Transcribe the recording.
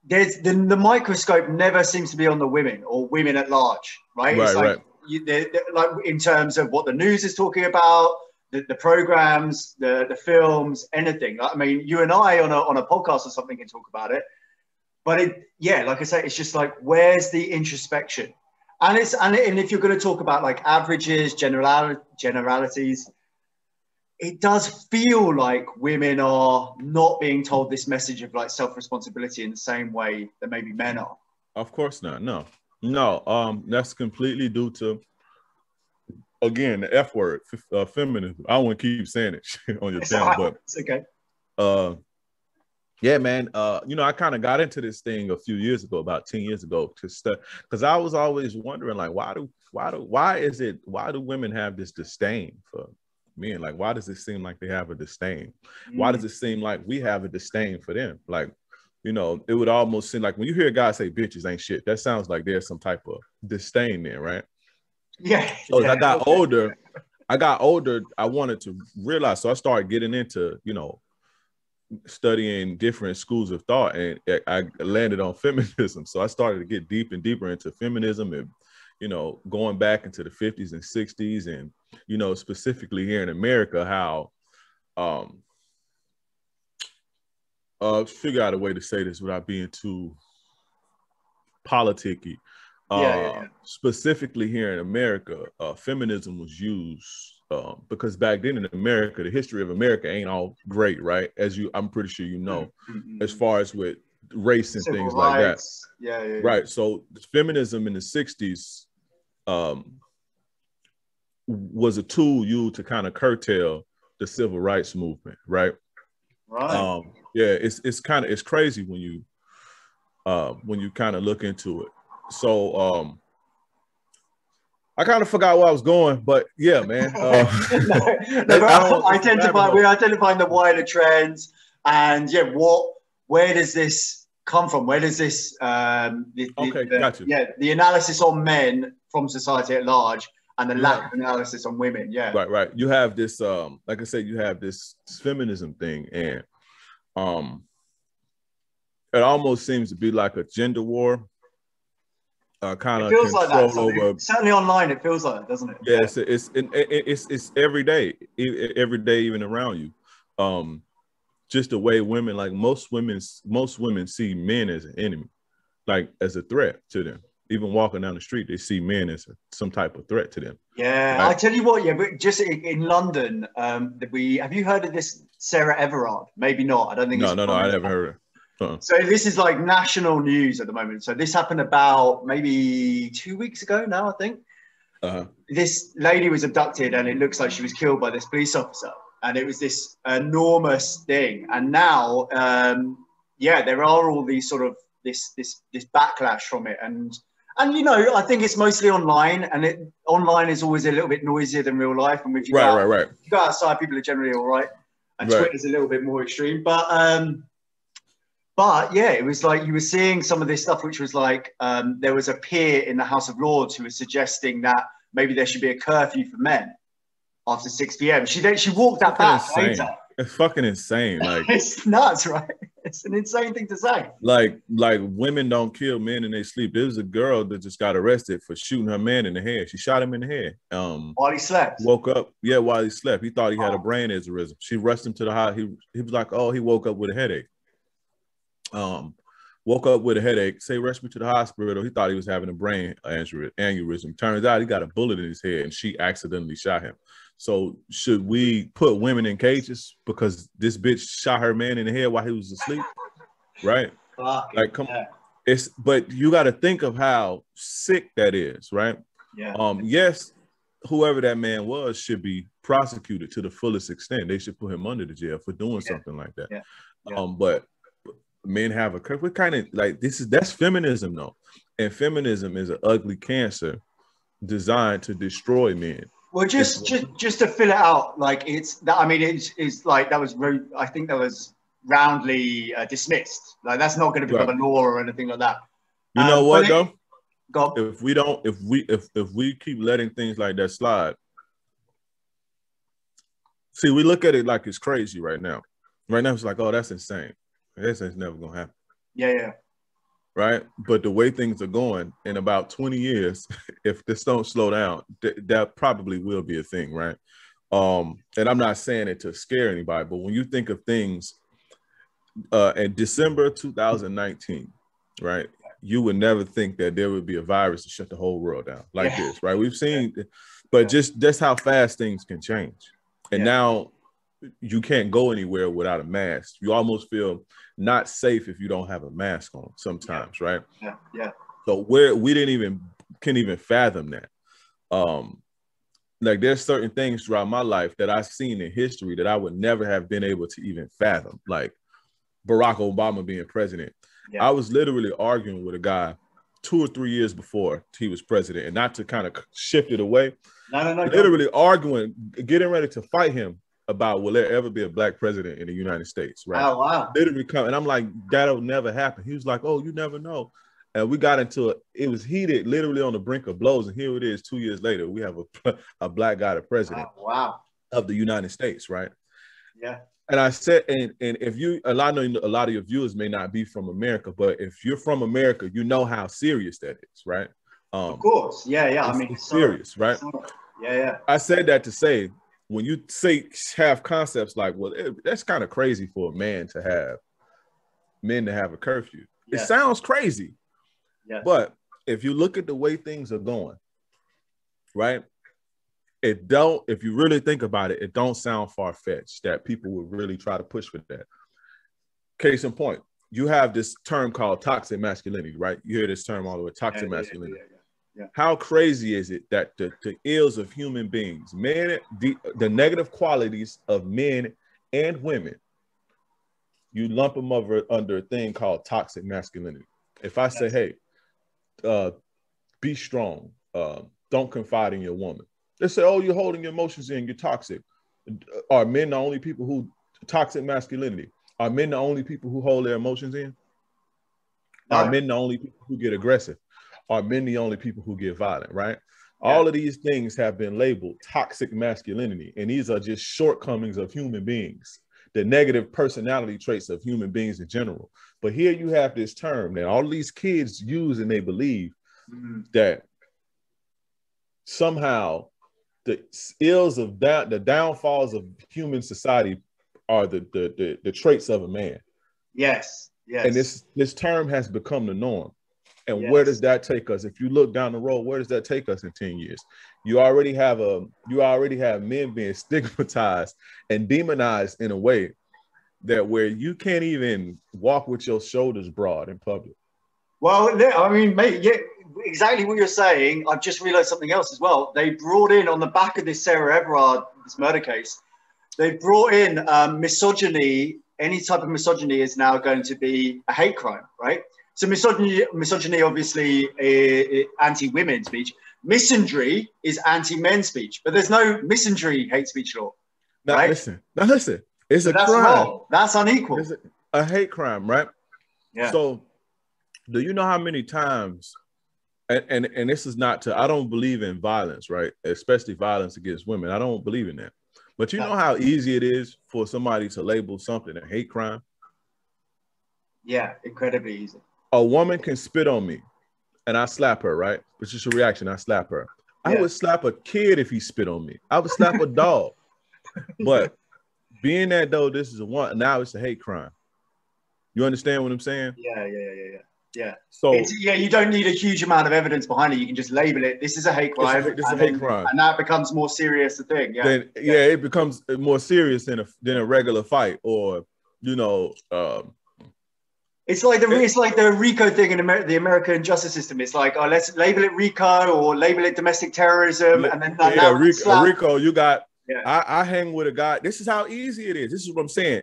there's the microscope never seems to be on the women or women at large, right? Right, it's like, right. like in terms of what the news is talking about, the programs, the films, anything. I mean, you and I on a podcast or something can talk about it, but like I say, it's just like, where's the introspection? And if you're going to talk about like averages, generalities, it does feel like women are not being told this message of like self-responsibility in the same way that maybe men are. Of course not. No. That's completely due to, again, the F word, feminism. I don't want to keep saying it on your channel, but it's okay. Yeah, man. I kind of got into this thing a few years ago, about 10 years ago, because I was always wondering, like, why do women have this disdain for men? Like, why does it seem like they have a disdain? Why does it seem like we have a disdain for them? Like, it would almost seem like when you hear a guy say bitches ain't shit, that sounds like there's some type of disdain there, right? Yeah. So as I got older, I wanted to realize, so I started getting into, studying different schools of thought, and I landed on feminism. So I started to get deep and deeper into feminism, and going back into the 50s and 60s, and specifically here in America, how figure out a way to say this without being too politicky. Specifically here in America, feminism was used because back then in America, the history of America ain't all great, right? I'm pretty sure as far as with race and Civil things rights. like that. Right. So feminism in the 60s was a tool used to kind of curtail the civil rights movement, right? Right. It's crazy when you kind of look into it. So I kind of forgot where I was going, but yeah, man. We're identifying the wider trends, and where does this come from? Where does this got you. The analysis on men from society at large, and the lack of analysis on women. Yeah. Right. You have this, like I said, you have this feminism thing, and it almost seems to be like a gender war. Kind of control like that. over. Certainly online, it feels like that, doesn't it? Yeah, it's every day, even around you. Just the way women, like most women see men as an enemy, like as a threat to them. Even walking down the street, they see men as some type of threat to them. Yeah, right? I tell you what, but just in London, have you heard of this Sarah Everard? Maybe not. I don't think. No, I never heard of it. So this is like national news at the moment. So this happened about maybe 2 weeks ago now, I think. This lady was abducted, and it looks like she was killed by this police officer. And it was this enormous thing. And now, there are all these sort of this backlash from it. And I think it's mostly online, and online is always a little bit noisier than real life. And if you right. If you go outside, people are generally all right. And Twitter's a little bit more extreme, But yeah, it was like you were seeing some of this stuff, which was like there was a peer in the House of Lords who was suggesting that maybe there should be a curfew for men after 6 p.m. She walked that back later. It's fucking insane. Like it's nuts, right? It's an insane thing to say. Like women don't kill men in their sleep. There was a girl that just got arrested for shooting her man in the head. She shot him in the head. While he slept. Woke up. Yeah, while he slept. He thought he had a brain aneurysm. She rushed him to the hospital. He was like, oh, he woke up with a headache. Woke up with a headache, say rush me to the hospital. He thought he was having a brain aneurysm. Turns out he got a bullet in his head, and she accidentally shot him. So should we put women in cages because this bitch shot her man in the head while he was asleep? Right? Like, come on. But you got to think of how sick that is, right? Yeah. Yes, whoever that man was should be prosecuted to the fullest extent. They should put him under the jail for doing something like that. Yeah. But men have a curve. What kind of like that's feminism though, and feminism is an ugly cancer designed to destroy men. Well, just to fill it out, like it's like that was very. I think that was roundly dismissed. Like that's not going to become a law or anything like that. You know what though? God. If we keep letting things like that slide, see, we look at it like it's crazy right now. Right now, it's like, oh, that's insane. This ain't never gonna happen. Yeah. right? But the way things are going, in about 20 years, if this don't slow down, that probably will be a thing, right? And I'm not saying it to scare anybody, but when you think of things in December 2019, right, you would never think that there would be a virus to shut the whole world down like this, right? We've seen, but just how fast things can change. And now you can't go anywhere without a mask. You almost feel not safe if you don't have a mask on sometimes, right? Yeah. So we can't even fathom that. Like there's certain things throughout my life that I've seen in history that I would never have been able to even fathom, like Barack Obama being president. Yeah. I was literally arguing with a guy 2 or 3 years before he was president, and not to kind of shift it away. No. Literally arguing, getting ready to fight him about will there ever be a black president in the United States, right? Oh, wow. Literally come, and I'm like, that'll never happen. He was like, oh, you never know. And we got into it. It was heated, literally on the brink of blows. And here it is 2 years later. We have a black guy, the president of the United States, right? Yeah. And I said, and if you, a lot of your viewers may not be from America, but if you're from America, you know how serious that is, right? Of course. Yeah. I mean, it's serious, right? Yeah. I said that to say, when you have concepts like, well, that's kind of crazy for men to have a curfew. It sounds crazy. Yeah. But if you look at the way things are going, right? If you really think about it, it don't sound far-fetched that people would really try to push for that. Case in point, you have this term called toxic masculinity, right? You hear this term all the way, toxic masculinity. Yeah. How crazy is it that the ills of human beings, men, the negative qualities of men and women, you lump them under a thing called toxic masculinity. If I say, hey, be strong, don't confide in your woman. They say, oh, you're holding your emotions in, you're toxic. Are men the only people who, toxic masculinity, are men the only people who hold their emotions in? No. Are men the only people who get aggressive? Are men the only people who get violent, right? Yeah. All of these things have been labeled toxic masculinity, and these are just shortcomings of human beings, the negative personality traits of human beings in general. But here you have this term that all these kids use, and they believe that somehow the ills of the downfalls of human society are the traits of a man. Yes. And this term has become the norm. And where does that take us? If you look down the road, where does that take us in 10 years? You already have men being stigmatized and demonized in a way that where you can't even walk with your shoulders broad in public. Well, I mean, mate, exactly what you're saying. I've just realized something else as well. They brought in, on the back of this Sarah Everard, this murder case, they brought in misogyny. Any type of misogyny is now going to be a hate crime, right? So misogyny obviously is anti-women speech. Misandry is anti-men speech, but there's no misandry hate speech law. Now listen, it's a crime. Wrong. That's unequal. It's a hate crime, right? Yeah. So do you know how many times, and this is not to, I don't believe in violence, right? Especially violence against women. I don't believe in that. But you know how easy it is for somebody to label something a hate crime? Yeah, incredibly easy. A woman can spit on me and I slap her, right? It's just a reaction. I slap her. Yeah. I would slap a kid if he spit on me. I would slap a dog. But being that though, this is now it's a hate crime. You understand what I'm saying? Yeah. So you don't need a huge amount of evidence behind it. You can just label it. This is a hate crime. This is a hate crime, and that becomes more serious a thing. Yeah. It becomes more serious than a regular fight, or It's like the RICO thing in the American justice system. It's like, oh, let's label it RICO or label it domestic terrorism, and then RICO. You got. I hang with a guy. This is how easy it is. This is what I'm saying.